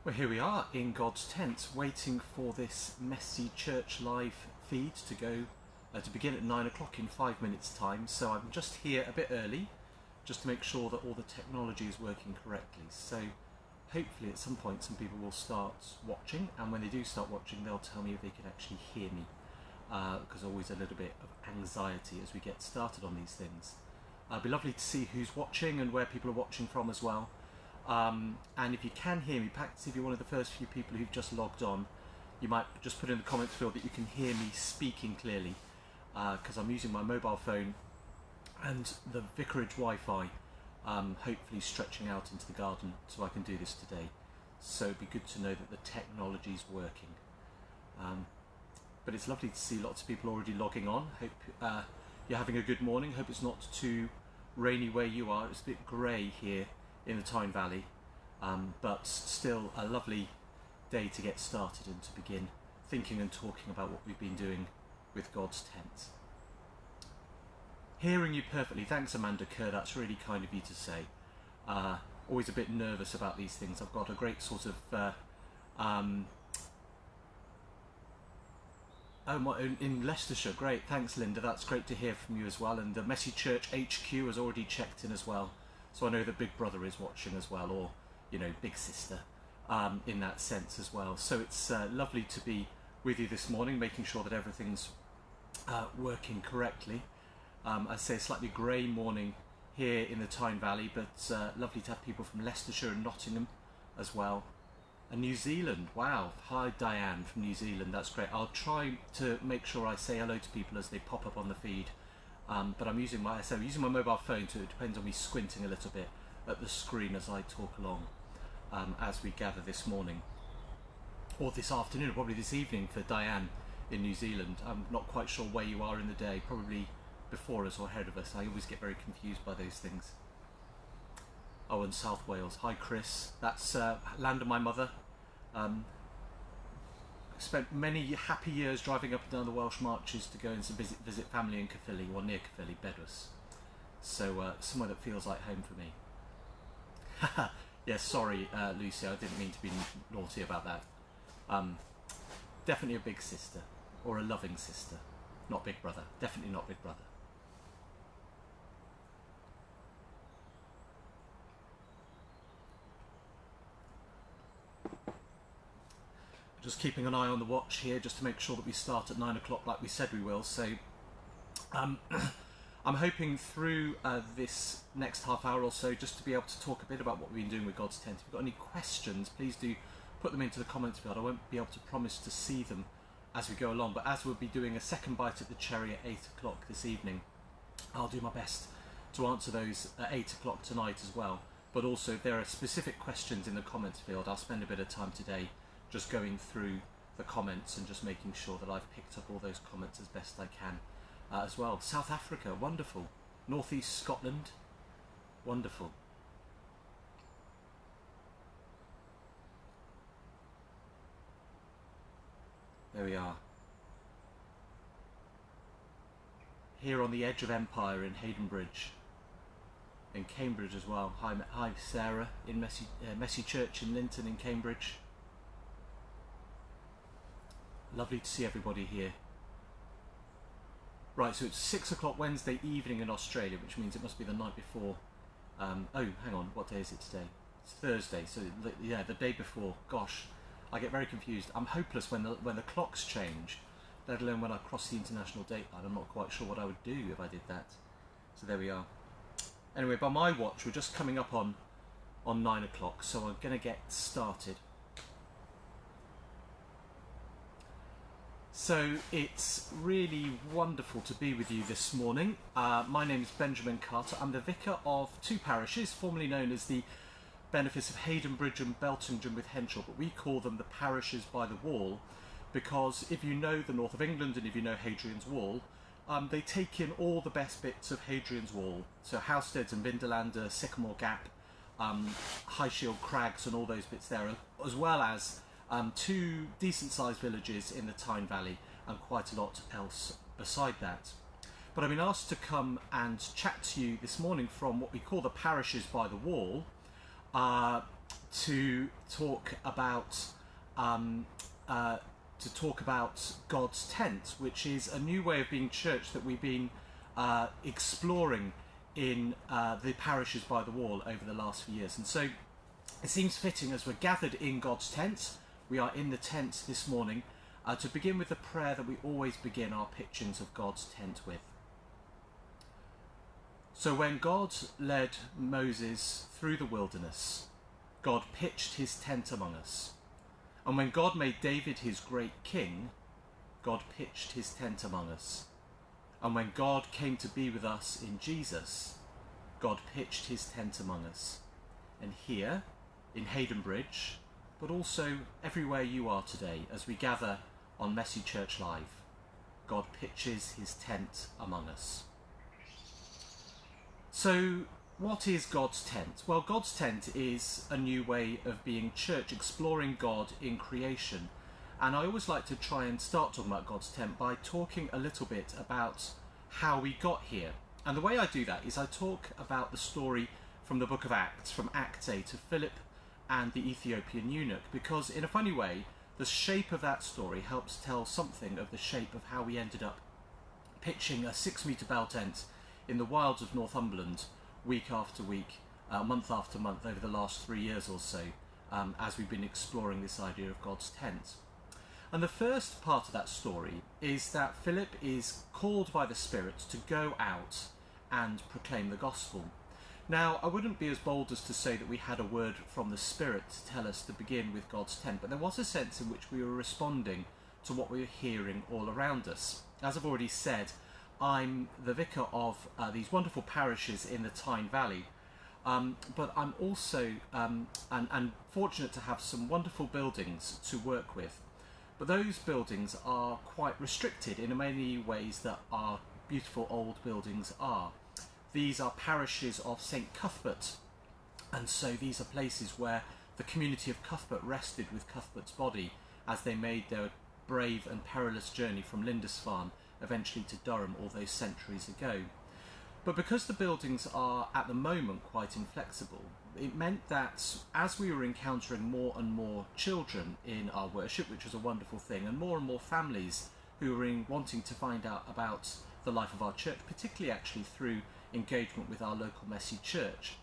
Well, here we are in God's tent, waiting for this Messy Church live feed to go to begin at 9 o'clock in 5 minutes' time. So I'm just here a bit early, just to make sure that all the technology is working correctly. So hopefully at some point some people will start watching, and when they do start watching, they'll tell me if they can actually hear me, because always a little bit of anxiety as we get started on these things. It'd be lovely to see who's watching and where people are watching from as well. And if you can hear me, perhaps if you're one of the first few people who've just logged on, you might just put in the comments field that you can hear me speaking clearly, because I'm using my mobile phone and the vicarage Wi-Fi, hopefully stretching out into the garden so I can do this today. So it'd be good to know that the technology's working. But it's lovely to see lots of people already logging on. Hope you're having a good morning. Hope it's not too rainy where you are. It's a bit grey here in the Tyne Valley, but still a lovely day to get started and to begin thinking and talking about what we've been doing with God's tent. Hearing you perfectly. Thanks, Amanda Kerr. That's really kind of you to say. Always a bit nervous about these things. I've got a great sort of in Leicestershire. Great, thanks, Linda. That's great to hear from you as well. And the Messy Church HQ has already checked in as well. So I know that Big Brother is watching as well, or, you know, Big Sister, in that sense as well. So it's lovely to be with you this morning, making sure that everything's working correctly. I say a slightly grey morning here in the Tyne Valley, but lovely to have people from Leicestershire and Nottingham as well. And New Zealand, wow. Hi, Diane from New Zealand, that's great. I'll try to make sure I say hello to people as they pop up on the feed. But I'm using my mobile phone, so it depends on me squinting a little bit at the screen as I talk along, as we gather this morning. Or this afternoon, or probably this evening for Diane in New Zealand. I'm not quite sure where you are in the day, probably before us or ahead of us. I always get very confused by those things. Oh, and South Wales. Hi, Chris. That's land of my mother. Spent many happy years driving up and down the Welsh Marches to go and visit family in Caerphilly, or near Caerphilly, Bedwas. So somewhere that feels like home for me. Yeah, sorry, Lucy, I didn't mean to be naughty about that. Definitely a big sister, or a loving sister, not Big Brother. Definitely not Big Brother. Just keeping an eye on the watch here, just to make sure that we start at 9 o'clock like we said we will. So I'm hoping through this next half hour or so just to be able to talk a bit about what we've been doing with God's tent. If you've got any questions, please do put them into the comments field. I won't be able to promise to see them as we go along, but as we'll be doing a second bite at the cherry at 8 o'clock this evening, I'll do my best to answer those at 8 o'clock tonight as well. But also, if there are specific questions in the comments field, I'll spend a bit of time today just going through the comments and just making sure that I've picked up all those comments as best I can as well. South Africa, wonderful. Northeast Scotland, wonderful. There we are. Here on the edge of Empire in Haydenbridge, in Cambridge as well. Hi Sarah in Messy Church in Linton in Cambridge. Lovely to see everybody here. Right, so it's 6 o'clock Wednesday evening in Australia, which means it must be the night before. Oh, hang on, what day is it today? It's Thursday, so yeah, the day before. Gosh, I get very confused. I'm hopeless when the clocks change, let alone when I cross the international date line. I'm not quite sure what I would do if I did that. So there we are. Anyway, by my watch, we're just coming up on 9 o'clock, so I'm going to get started. So it's really wonderful to be with you this morning. My name is Benjamin Carter. I'm the vicar of two parishes, formerly known as the Benefice of Haydenbridge and Beltington with Henshaw, but we call them the parishes by the Wall because if you know the north of England and if you know Hadrian's Wall, they take in all the best bits of Hadrian's Wall. So Housesteads and Vindelander, Sycamore Gap, High Shield Crags and all those bits there, as well as two decent-sized villages in the Tyne Valley and quite a lot else beside that. But I've been asked to come and chat to you this morning from what we call the parishes by the Wall to talk about God's tent, which is a new way of being church that we've been exploring in the parishes by the wall over the last few years. And so it seems fitting, as we're gathered in God's tent, we are in the tent this morning, to begin with the prayer that we always begin our pitchings of God's tent with. So when God led Moses through the wilderness, God pitched his tent among us. And when God made David his great king, God pitched his tent among us. And when God came to be with us in Jesus, God pitched his tent among us. And here, in Hayden Bridge, but also everywhere you are today, as we gather on Messy Church Live, God pitches his tent among us. So, what is God's tent? Well, God's tent is a new way of being church, exploring God in creation. And I always like to try and start talking about God's tent by talking a little bit about how we got here. And the way I do that is I talk about the story from the book of Acts, from Acts 8, of Philip and the Ethiopian eunuch, because in a funny way, the shape of that story helps tell something of the shape of how we ended up pitching a 6-metre bell tent in the wilds of Northumberland week after week, month after month over the last 3 years or so, as we've been exploring this idea of God's tent. And the first part of that story is that Philip is called by the Spirit to go out and proclaim the gospel. Now, I wouldn't be as bold as to say that we had a word from the Spirit to tell us to begin with God's tent, but there was a sense in which we were responding to what we were hearing all around us. As I've already said, I'm the vicar of these wonderful parishes in the Tyne Valley, but I'm also and fortunate to have some wonderful buildings to work with. But those buildings are quite restricted in many ways that our beautiful old buildings are. These are parishes of St Cuthbert, and so these are places where the community of Cuthbert rested with Cuthbert's body as they made their brave and perilous journey from Lindisfarne eventually to Durham all those centuries ago. But because the buildings are at the moment quite inflexible, it meant that as we were encountering more and more children in our worship, which was a wonderful thing, and more families who were wanting to find out about the life of our church, particularly actually through engagement with our local Messy church,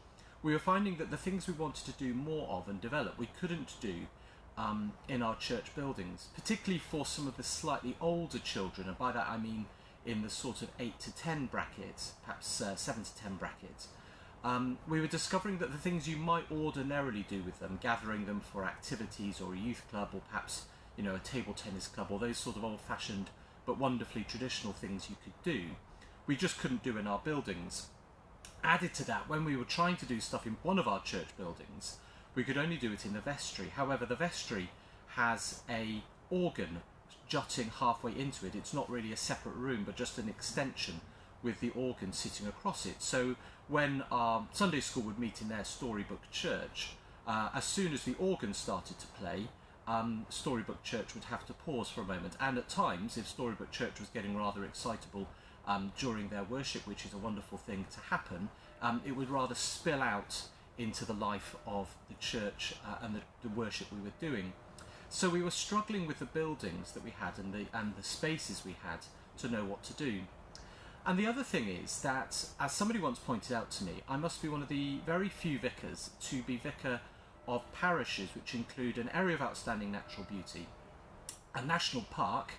we were finding that the things we wanted to do more of and develop, we couldn't do in our church buildings, particularly for some of the slightly older children, and by that I mean in the sort of 8 to 10 bracket, perhaps 7 to 10 bracket. We were discovering that the things you might ordinarily do with them, gathering them for activities or a youth club or perhaps, you know, a table tennis club or those sort of old-fashioned but wonderfully traditional things you could do, we just couldn't do in our buildings. Added to that, when we were trying to do stuff in one of our church buildings, we could only do it in the vestry. However, the vestry has a organ jutting halfway into it. It's not really a separate room, but just an extension with the organ sitting across it. So when our Sunday school would meet in their Storybook Church, as soon as the organ started to play, Storybook Church would have to pause for a moment. And at times, if Storybook Church was getting rather excitable during their worship, which is a wonderful thing to happen, it would rather spill out into the life of the church and the worship we were doing. So we were struggling with the buildings that we had and the spaces we had to know what to do. And the other thing is that, as somebody once pointed out to me, I must be one of the very few vicars to be vicar of parishes which include an area of outstanding natural beauty, a national park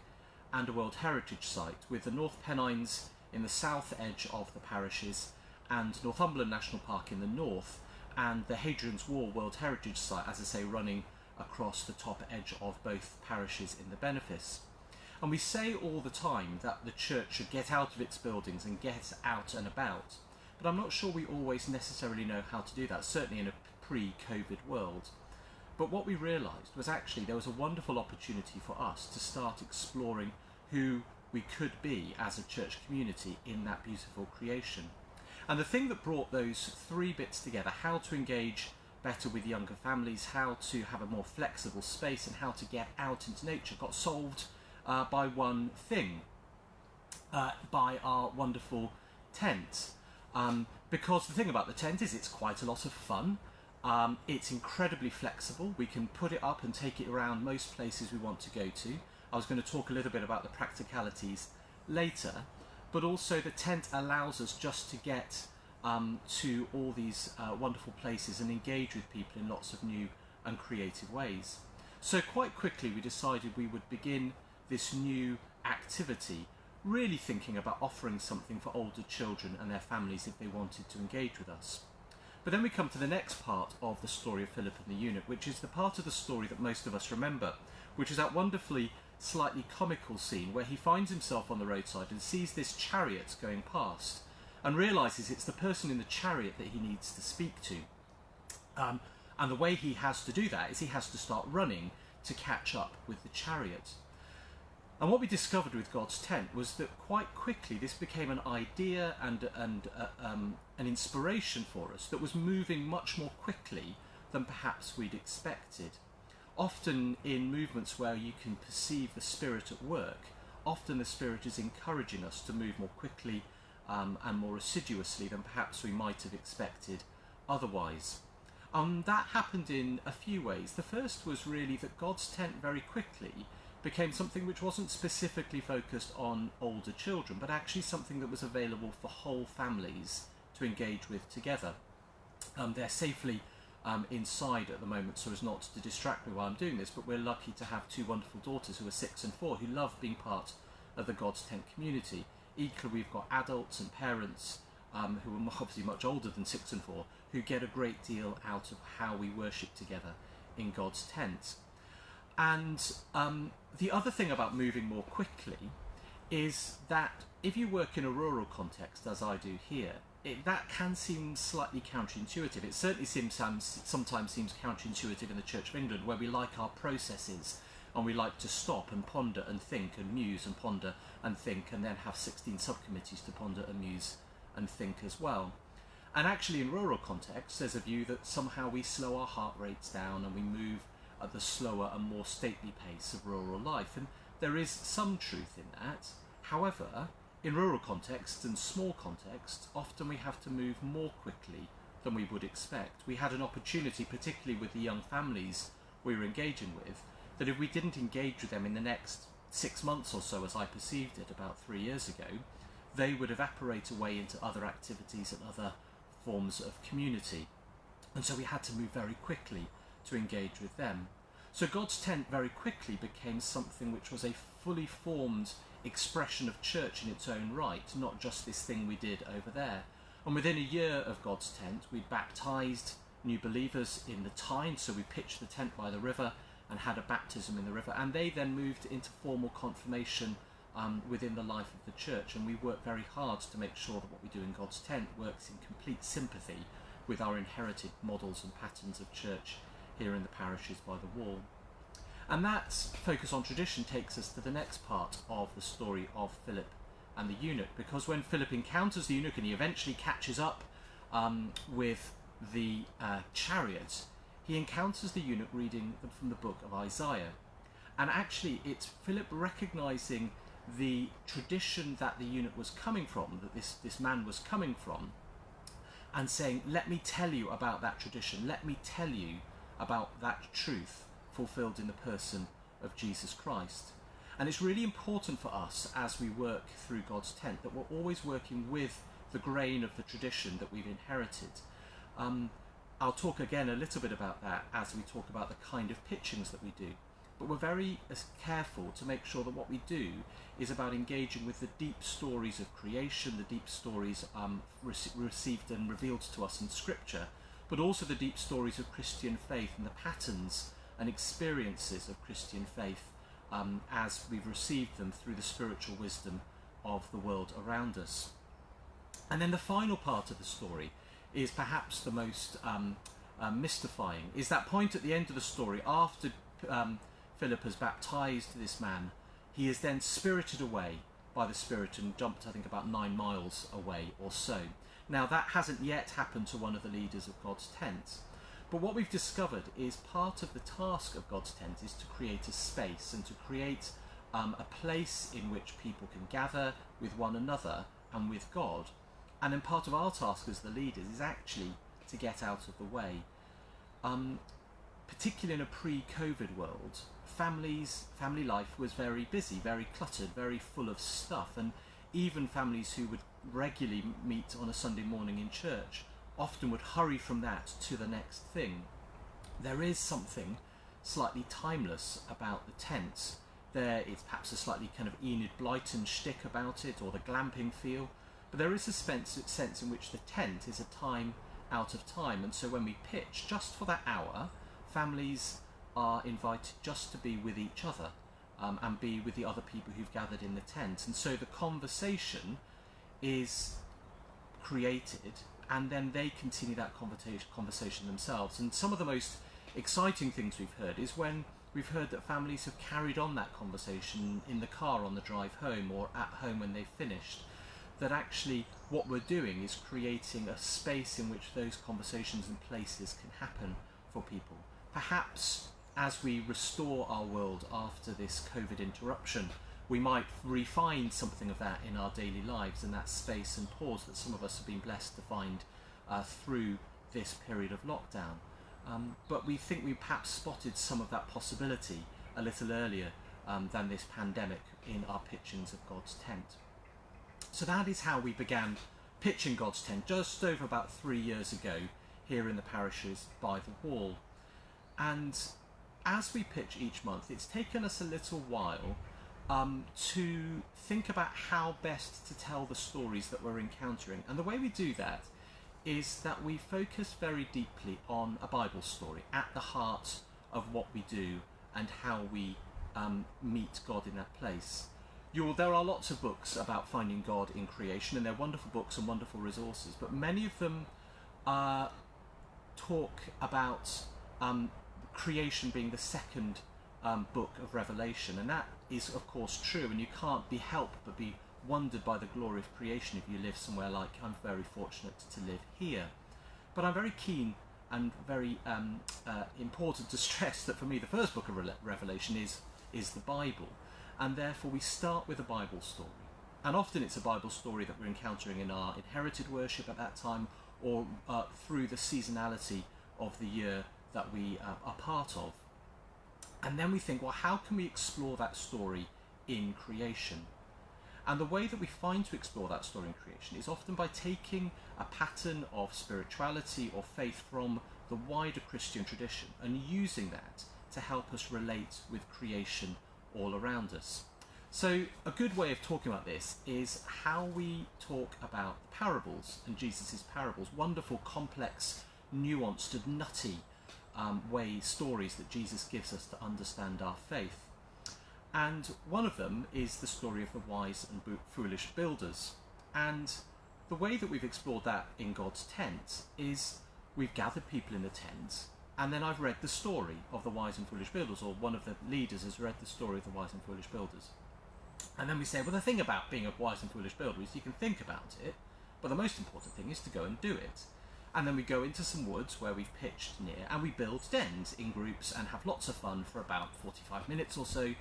and a World Heritage Site, with the North Pennines in the south edge of the parishes and Northumberland National Park in the north, and the Hadrian's Wall World Heritage Site, as I say, running across the top edge of both parishes in the benefice. And we say all the time that the church should get out of its buildings and get out and about, but I'm not sure we always necessarily know how to do that, certainly in a pre-COVID world. But what we realised was actually there was a wonderful opportunity for us to start exploring who we could be as a church community in that beautiful creation. And the thing that brought those three bits together, how to engage better with younger families, how to have a more flexible space, and how to get out into nature, got solved by one thing, by our wonderful tent. Because the thing about the tent is it's quite a lot of fun. It's incredibly flexible. We can put it up and take it around most places we want to go to. I was going to talk a little bit about the practicalities later, but also the tent allows us just to get to all these wonderful places and engage with people in lots of new and creative ways. So quite quickly we decided we would begin this new activity, really thinking about offering something for older children and their families if they wanted to engage with us. But then we come to the next part of the story of Philip and the eunuch, which is the part of the story that most of us remember, which is that wonderfully slightly comical scene where he finds himself on the roadside and sees this chariot going past and realises it's the person in the chariot that he needs to speak to. And the way he has to do that is he has to start running to catch up with the chariot. And what we discovered with God's tent was that quite quickly this became an idea and an inspiration for us that was moving much more quickly than perhaps we'd expected. Often in movements where you can perceive the Spirit at work, often the Spirit is encouraging us to move more quickly and more assiduously than perhaps we might have expected otherwise. That happened in a few ways. The first was really that God's tent very quickly became something which wasn't specifically focused on older children, but actually something that was available for whole families to engage with together. They're safely inside at the moment so as not to distract me while I'm doing this, but we're lucky to have two wonderful daughters who are 6 and 4 who love being part of the God's Tent community. Equally, we've got adults and parents who are obviously much older than 6 and 4 who get a great deal out of how we worship together in God's tent. And the other thing about moving more quickly is that if you work in a rural context, as I do here, that can seem slightly counterintuitive. It certainly sometimes seems counterintuitive in the Church of England, where we like our processes and we like to stop and ponder and think and muse and ponder and think, and then have 16 subcommittees to ponder and muse and think as well. And actually in rural contexts there's a view that somehow we slow our heart rates down and we move at the slower and more stately pace of rural life, and there is some truth in that. However, in rural contexts and small contexts, often we have to move more quickly than we would expect. We had an opportunity, particularly with the young families we were engaging with, that if we didn't engage with them in the next 6 months or so, as I perceived it about 3 years ago, they would evaporate away into other activities and other forms of community. And so we had to move very quickly to engage with them. So God's tent very quickly became something which was a fully formed expression of church in its own right, not just this thing we did over there. And within a year of God's tent, we baptised new believers in the Tyne, so we pitched the tent by the river and had a baptism in the river, and they then moved into formal confirmation within the life of the church. And we work very hard to make sure that what we do in God's tent works in complete sympathy with our inherited models and patterns of church here in the parishes by the wall. And that focus on tradition takes us to the next part of the story of Philip and the eunuch, because when Philip encounters the eunuch and he eventually catches up with the chariot, he encounters the eunuch reading from the book of Isaiah. And actually it's Philip recognising the tradition that the eunuch was coming from, that this man was coming from, and saying, let me tell you about that tradition, let me tell you about that truth fulfilled in the person of Jesus Christ. And it's really important for us as we work through God's tent that we're always working with the grain of the tradition that we've inherited. I'll talk again a little bit about that as we talk about the kind of pitchings that we do. But we're very careful to make sure that what we do is about engaging with the deep stories of creation, the deep stories received and revealed to us in Scripture, but also the deep stories of Christian faith and the patterns and experiences of Christian faith as we've received them through the spiritual wisdom of the world around us. And then the final part of the story is perhaps the most mystifying, is that point at the end of the story after Philip has baptized this man. He is then spirited away by the Spirit and jumped, I think, about 9 miles away or so. Now that hasn't yet happened to one of the leaders of God's tent, but what we've discovered is part of the task of God's tent is to create a space and to create a place in which people can gather with one another and with God. And then part of our task as the leaders is actually to get out of the way. particularly in a pre-COVID world, family life was very busy, very cluttered, very full of stuff, and even families who would regularly meet on a Sunday morning in church often would hurry from that to the next thing. There is something slightly timeless about the tent. There is perhaps a slightly kind of Enid Blyton shtick about it, or the glamping feel, but there is a sense in which the tent is a time out of time, and so when we pitch, just for that hour, families are invited just to be with each other and be with the other people who've gathered in the tent. And so the conversation is created, and then they continue that conversation themselves. And some of the most exciting things we've heard is when we've heard that families have carried on that conversation in the car on the drive home, or at home when they've finished. That actually what we're doing is creating a space in which those conversations and places can happen for people. Perhaps as we restore our world after this COVID interruption, we might refine something of that in our daily lives, and that space and pause that some of us have been blessed to find through this period of lockdown. But we think we perhaps spotted some of that possibility a little earlier than this pandemic in our pitchings of God's tent. So that is how we began pitching God's tent just over about 3 years ago here in the parishes by the wall. And as we pitch each month, it's taken us a little while to think about how best to tell the stories that we're encountering. And the way we do that is that we focus very deeply on a Bible story at the heart of what we do and how we meet God in that place. There are lots of books about finding God in creation, and they're wonderful books and wonderful resources, but many of them talk about creation being the second book of Revelation, and that is of course true, and you can't be helped but be wondered by the glory of creation if you live somewhere like I'm very fortunate to live here. But I'm very keen and very important to stress that for me the first book of Revelation is the Bible, and therefore we start with a Bible story, and often it's a Bible story that we're encountering in our inherited worship at that time, or through the seasonality of the year that we are part of. And then we think, well, how can we explore that story in creation? And the way that we find to explore that story in creation is often by taking a pattern of spirituality or faith from the wider Christian tradition and using that to help us relate with creation all around us. So a good way of talking about this is how we talk about the parables and Jesus' parables, wonderful, complex, nuanced and nutty stories that Jesus gives us to understand our faith. And one of them is the story of the wise and foolish builders. And the way that we've explored that in God's tent is we've gathered people in the tent, and then I've read the story of the wise and foolish builders, or one of the leaders has read the story of the wise and foolish builders. And then we say, well, the thing about being a wise and foolish builder is you can think about it, but the most important thing is to go and do it. And then we go into some woods where we've pitched near, and we build dens in groups and have lots of fun for about 45 minutes or so,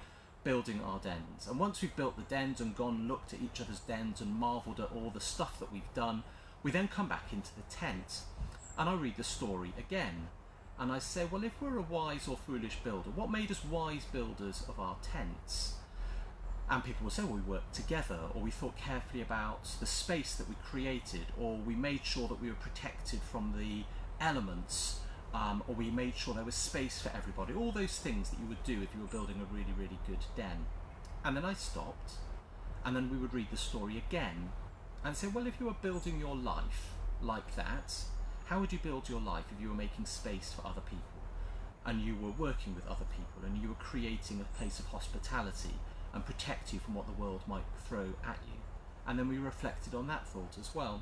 building our dens. And once we've built the dens and gone and looked at each other's dens and marvelled at all the stuff that we've done, we then come back into the tent and I read the story again. And I say, well, if we're a wise or foolish builder, what made us wise builders of our tents? And people will say, well, we worked together, or we thought carefully about the space that we created, or we made sure that we were protected from the elements, or we made sure there was space for everybody. All those things that you would do if you were building a really, really good den. And then I stopped, and then we would read the story again, and say, well, if you were building your life like that, how would you build your life if you were making space for other people, and you were working with other people, and you were creating a place of hospitality and protect you from what the world might throw at you? And then we reflected on that thought as well.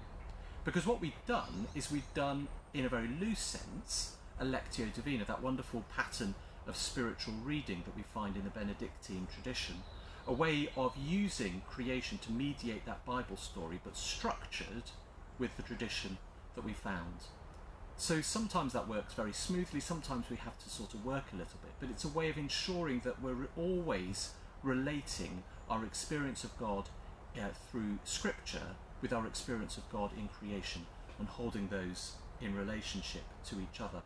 Because what we've done is we've done, in a very loose sense, a Lectio Divina, that wonderful pattern of spiritual reading that we find in the Benedictine tradition, a way of using creation to mediate that Bible story, but structured with the tradition that we found. So sometimes that works very smoothly, sometimes we have to sort of work a little bit, but it's a way of ensuring that we're always relating our experience of God through Scripture with our experience of God in creation, and holding those in relationship to each other.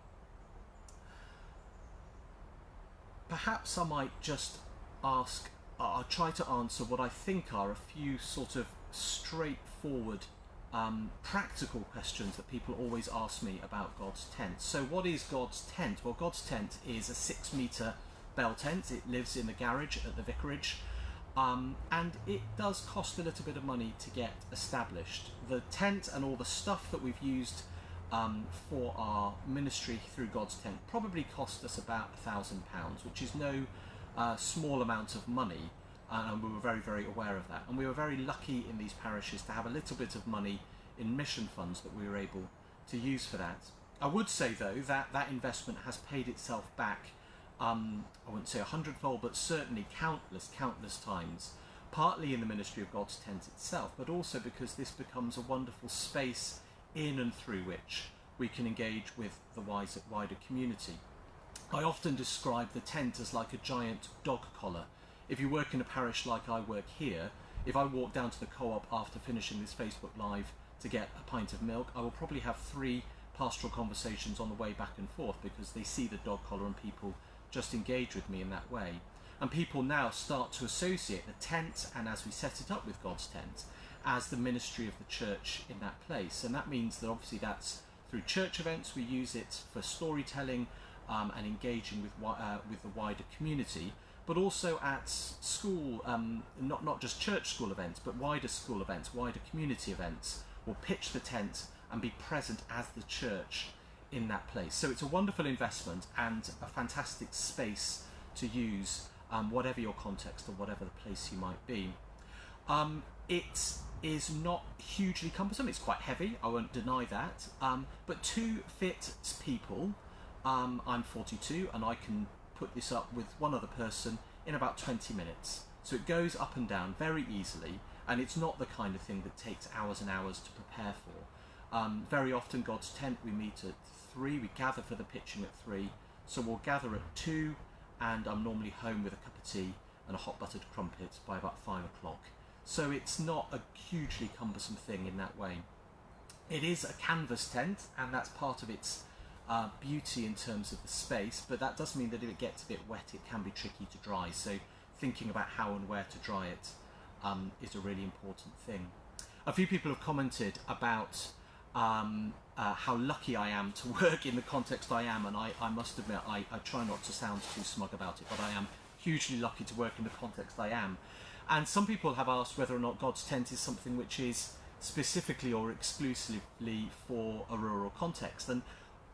perhaps I might just ask, I'll try to answer what I think are a few sort of straightforward practical questions that people always ask me about God's tent. So what is God's tent? Well, God's tent is a 6-metre bell tent. It lives in the garage at the vicarage, and it does cost a little bit of money to get established. The tent and all the stuff that we've used for our ministry through God's tent probably cost us about £1,000, which is no small amount of money. And we were very, very aware of that. And we were very lucky in these parishes to have a little bit of money in mission funds that we were able to use for that. I would say, though, that that investment has paid itself back, I wouldn't say 100-fold, but certainly countless times, partly in the ministry of God's tent itself, but also because this becomes a wonderful space in and through which we can engage with the wider community. I often describe the tent as like a giant dog collar. If you work in a parish like I work here, if I walk down to the Co-op after finishing this Facebook Live to get a pint of milk, I will probably have 3 pastoral conversations on the way back and forth, because they see the dog collar and people just engage with me in that way. And people now start to associate the tent, and as we set it up with God's tent, as the ministry of the church in that place. And that means that obviously that's through church events. We use it for storytelling and engaging with the wider community, but also at school, not just church school events, but wider school events, wider community events. We'll pitch the tent and be present as the church in that place. So it's a wonderful investment and a fantastic space to use, whatever your context or whatever the place you might be. It is not hugely cumbersome. It's quite heavy, I won't deny that, but to fit people, I'm 42 and I can put this up with one other person in about 20 minutes. So it goes up and down very easily, and it's not the kind of thing that takes hours and hours to prepare for. Very often God's tent, we meet at 3, we gather for the pitching at 3, so we'll gather at 2, and I'm normally home with a cup of tea and a hot buttered crumpet by about 5 o'clock. So it's not a hugely cumbersome thing in that way. It is a canvas tent, and that's part of its beauty in terms of the space, but that does mean that if it gets a bit wet it can be tricky to dry, so thinking about how and where to dry it is a really important thing. A few people have commented about how lucky I am to work in the context I am, and I must admit I try not to sound too smug about it, but I am hugely lucky to work in the context I am. And some people have asked whether or not God's tent is something which is specifically or exclusively for a rural context, and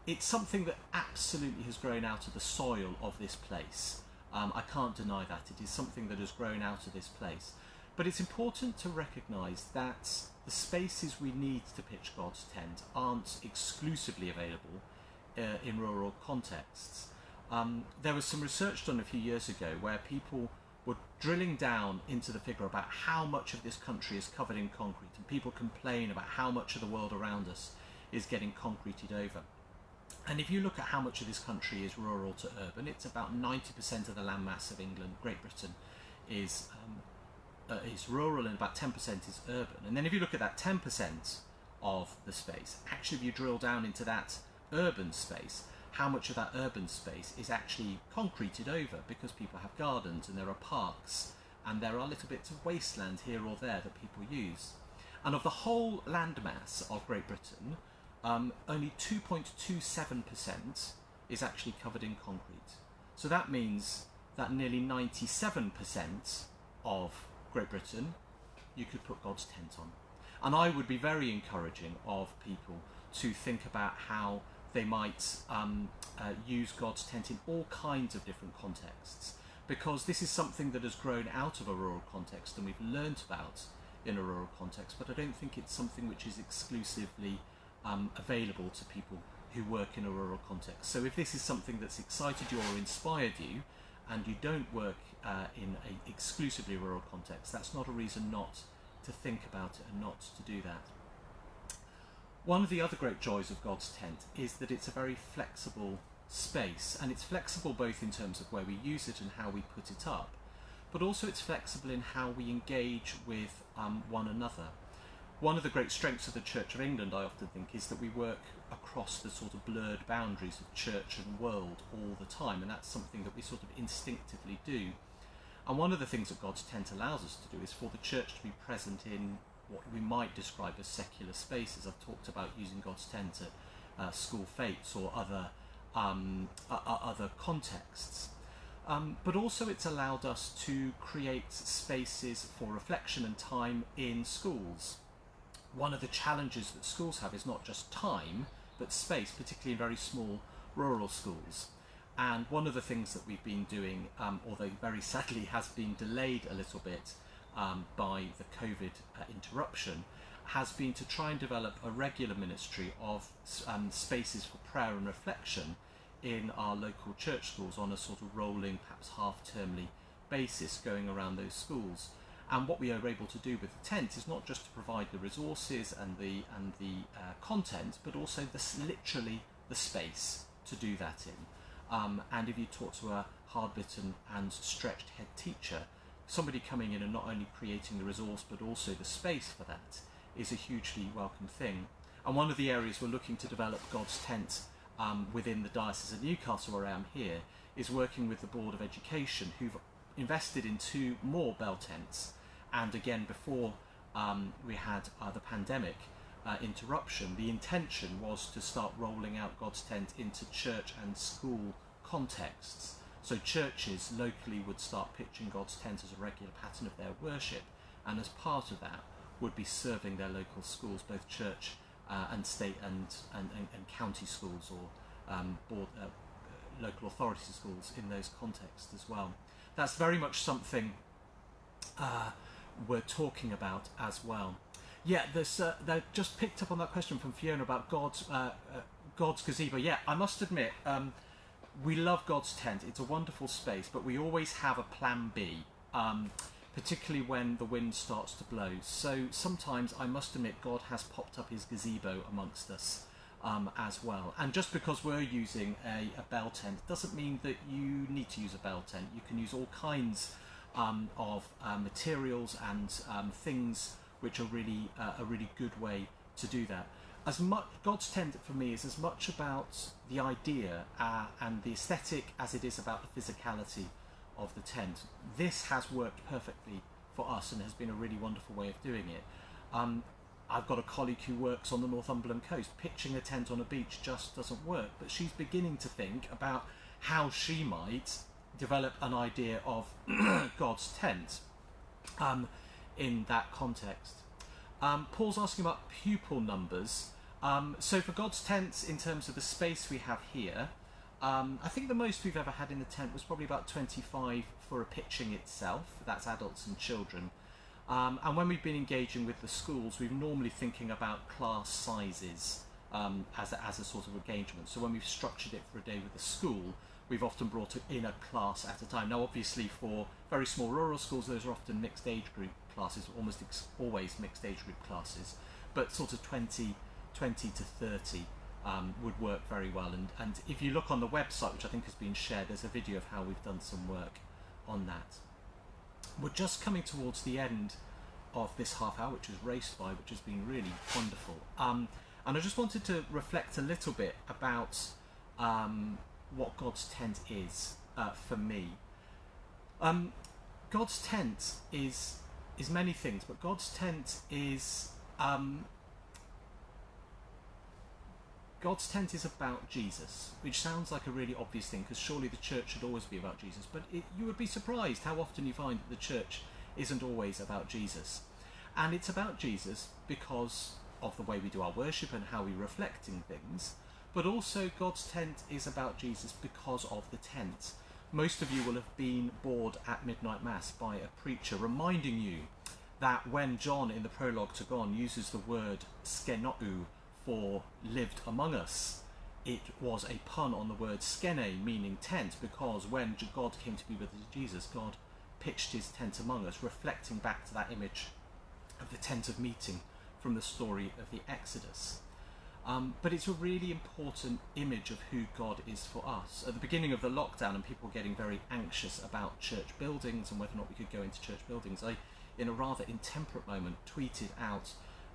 it's something that absolutely has grown out of the soil of this place. I can't deny that. It is something that has grown out of this place. But it's important to recognise that the spaces we need to pitch God's tent aren't exclusively available in rural contexts. There was some research done a few years ago where people were drilling down into the figure about how much of this country is covered in concrete, and people complain about how much of the world around us is getting concreted over. And if you look at how much of this country is rural to urban, it's about 90% of the landmass of England. Great Britain is rural, and about 10% is urban. And then if you look at that 10% of the space, actually if you drill down into that urban space, how much of that urban space is actually concreted over, because people have gardens and there are parks and there are little bits of wasteland here or there that people use. And of the whole landmass of Great Britain, only 2.27% is actually covered in concrete. So that means that nearly 97% of Great Britain you could put God's tent on. And I would be very encouraging of people to think about how they might use God's tent in all kinds of different contexts, because this is something that has grown out of a rural context and we've learnt about in a rural context, but I don't think it's something which is exclusively available to people who work in a rural context. So if this is something that's excited you or inspired you, and you don't work in an exclusively rural context, that's not a reason not to think about it and not to do that. One of the other great joys of God's tent is that it's a very flexible space, and it's flexible both in terms of where we use it and how we put it up, but also it's flexible in how we engage with one another. one of the great strengths of the Church of England, I often think, is that we work across the sort of blurred boundaries of church and world all the time, and that's something that we sort of instinctively do. And one of the things that God's tent allows us to do is for the church to be present in what we might describe as secular spaces. I've talked about using God's tent at school fetes or other contexts. But also it's allowed us to create spaces for reflection and time in schools. One of the challenges that schools have is not just time, but space, particularly in very small rural schools. And one of the things that we've been doing, although very sadly has been delayed a little bit by the COVID interruption, has been to try and develop a regular ministry of spaces for prayer and reflection in our local church schools on a sort of rolling, perhaps half-termly basis going around those schools. And what we are able to do with the tent is not just to provide the resources and the content, but also literally the space to do that in. And if you talk to a hard-bitten and stretched head teacher, somebody coming in and not only creating the resource but also the space for that is a hugely welcome thing. And one of the areas we're looking to develop God's tent within the Diocese of Newcastle, where I am here, is working with the Board of Education, who've invested in 2 more bell tents. And again, before we had the pandemic interruption, the intention was to start rolling out God's tent into church and school contexts. So churches locally would start pitching God's tent as a regular pattern of their worship, and as part of that would be serving their local schools, both church and state and county schools or local authority schools in those contexts as well. That's very much something we're talking about as well. Yeah, they just picked up on that question from Fiona about God's gazebo. Yeah, I must admit, we love God's tent. It's a wonderful space, but we always have a plan B, particularly when the wind starts to blow. So sometimes, I must admit, God has popped up his gazebo amongst us as well. And just because we're using a bell tent doesn't mean that you need to use a bell tent. You can use all kinds of materials and things which are really a really good way to do that. As much God's tent for me is as much about the idea and the aesthetic as it is about the physicality of the tent. This has worked perfectly for us and has been a really wonderful way of doing it. I've got a colleague who works on the Northumberland coast. Pitching a tent on a beach just doesn't work, but she's beginning to think about how she might develop an idea of God's tent in that context. Paul's asking about pupil numbers. So for God's tents, in terms of the space we have here, I think the most we've ever had in the tent was probably about 25 for a pitching itself. That's adults and children. And when we've been engaging with the schools, we're normally thinking about class sizes as a sort of engagement. So when we've structured it for a day with the school, we've often brought it in a class at a time. Now, obviously, for very small rural schools, those are often mixed age group classes, almost always mixed age group classes, but sort of 20 to 30 would work very well. And if you look on the website, which I think has been shared, there's a video of how we've done some work on that. We're just coming towards the end of this half hour, which has raced by, which has been really wonderful. And I just wanted to reflect a little bit about what God's tent is for me. God's tent is many things, but God's tent is God's tent is about Jesus, which sounds like a really obvious thing, because surely the church should always be about Jesus, but you would be surprised how often you find that the church isn't always about Jesus. And it's about Jesus because of the way we do our worship and how we reflect in things, but also God's tent is about Jesus because of the tent. Most of you will have been bored at midnight mass by a preacher reminding you that when John in the prologue to John uses the word skenou for lived among us, it was a pun on the word skene, meaning tent, because when God came to be with Jesus, God pitched his tent among us, reflecting back to that image of the tent of meeting from the story of the Exodus. But it's a really important image of who God is for us. At the beginning of the lockdown, and people were getting very anxious about church buildings and whether or not we could go into church buildings, I, in a rather intemperate moment, tweeted out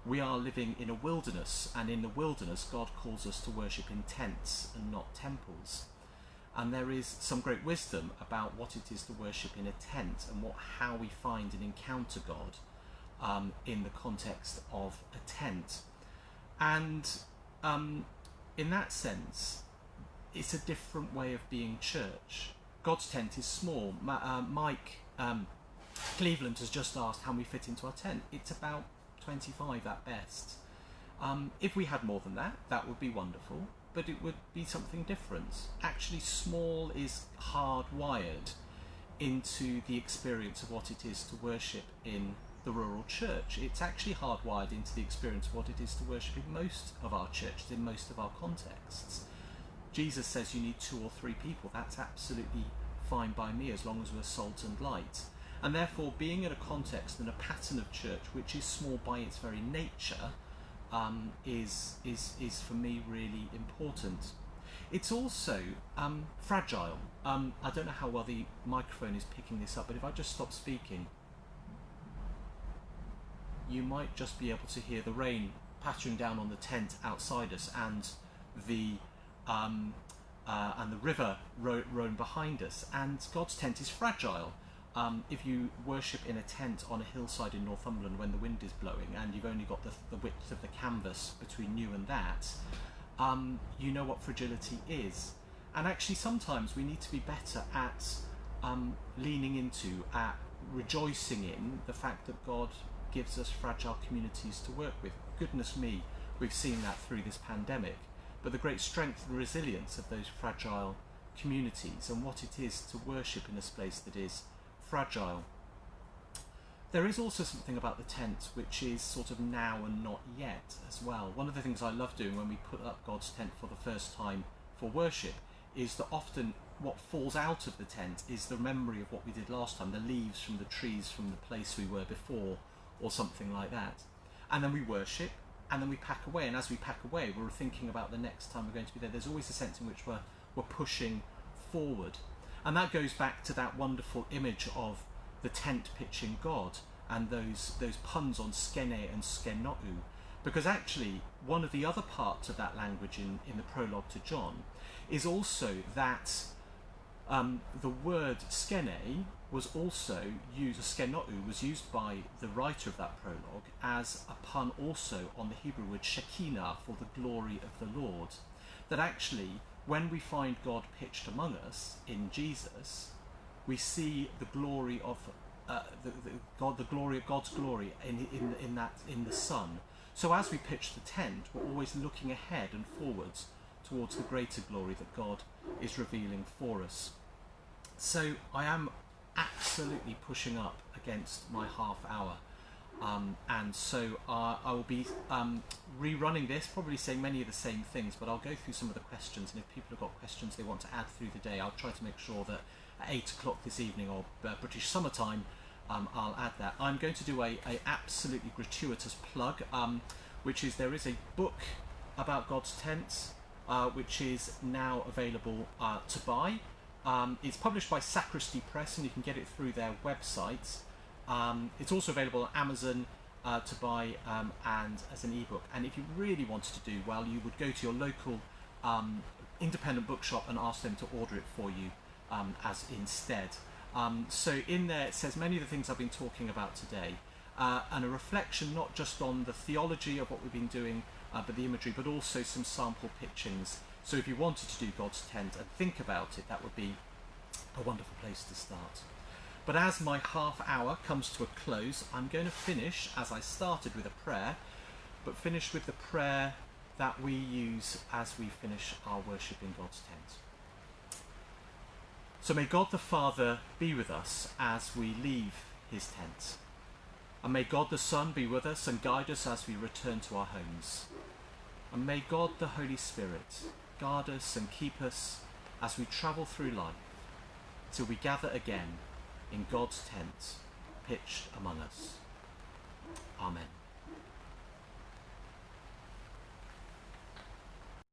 we are living in a wilderness, and in the wilderness God calls us to worship in tents and not temples. And there is some great wisdom about what it is to worship in a tent and how we find and encounter God in the context of a tent. And in that sense, it's a different way of being church. God's tent is small. Mike Cleveland has just asked how we fit into our tent. It's about 25 at best. If we had more than that, that would be wonderful, but it would be something different. Actually, small is hardwired into the experience of what it is to worship in the rural church. It's actually hardwired into the experience of what it is to worship in most of our churches, in most of our contexts. Jesus says you need 2 or 3 people. That's absolutely fine by me, as long as we're salt and light. And therefore, being in a context and a pattern of church which is small by its very nature is for me really important. It's also fragile. I don't know how well the microphone is picking this up, but if I just stop speaking, you might just be able to hear the rain pattering down on the tent outside us, and the river rolling behind us. And God's tent is fragile. If you worship in a tent on a hillside in Northumberland when the wind is blowing and you've only got the width of the canvas between you and that, you know what fragility is. And actually sometimes we need to be better at leaning into, at rejoicing in the fact that God gives us fragile communities to work with. Goodness me, we've seen that through this pandemic. But the great strength and resilience of those fragile communities, and what it is to worship in a space that is fragile. There is also something about the tent which is sort of now and not yet as well. One of the things I love doing when we put up God's tent for the first time for worship is that often what falls out of the tent is the memory of what we did last time, the leaves from the trees from the place we were before, or something like that. And then we worship, and then we pack away, and as we pack away we're thinking about the next time we're going to be there. There's always a sense in which we're pushing forward. And that goes back to that wonderful image of the tent pitching God and those puns on skene and skenou, because actually one of the other parts of that language in the prologue to John is also that the word skene was also used, skenou was used by the writer of that prologue as a pun also on the Hebrew word Shekinah, for the glory of the Lord. That actually, when we find God pitched among us in Jesus, we see the glory of the glory of God's glory in the Son. So as we pitch the tent, we're always looking ahead and forwards towards the greater glory that God is revealing for us. So I am absolutely pushing up against my half hour. And so I will be rerunning this, probably saying many of the same things, but I'll go through some of the questions, and if people have got questions they want to add through the day, I'll try to make sure that at 8 o'clock this evening, or British summertime, I'll add that. I'm going to do a absolutely gratuitous plug, which is there is a book about God's tent, which is now available to buy. It's published by Sacristy Press, and you can get it through their website. It's also available on Amazon to buy and as an ebook. And if you really wanted to do well, you would go to your local independent bookshop and ask them to order it for you as instead. So in there it says many of the things I've been talking about today, and a reflection not just on the theology of what we've been doing, but the imagery, but also some sample pitchings. So if you wanted to do God's tent and think about it, that would be a wonderful place to start. But as my half hour comes to a close, I'm going to finish, as I started, with a prayer, but finish with the prayer that we use as we finish our worship in God's tent. So may God the Father be with us as we leave his tent. And may God the Son be with us and guide us as we return to our homes. And may God the Holy Spirit guard us and keep us as we travel through life, till we gather again in God's tent pitched among us. Amen.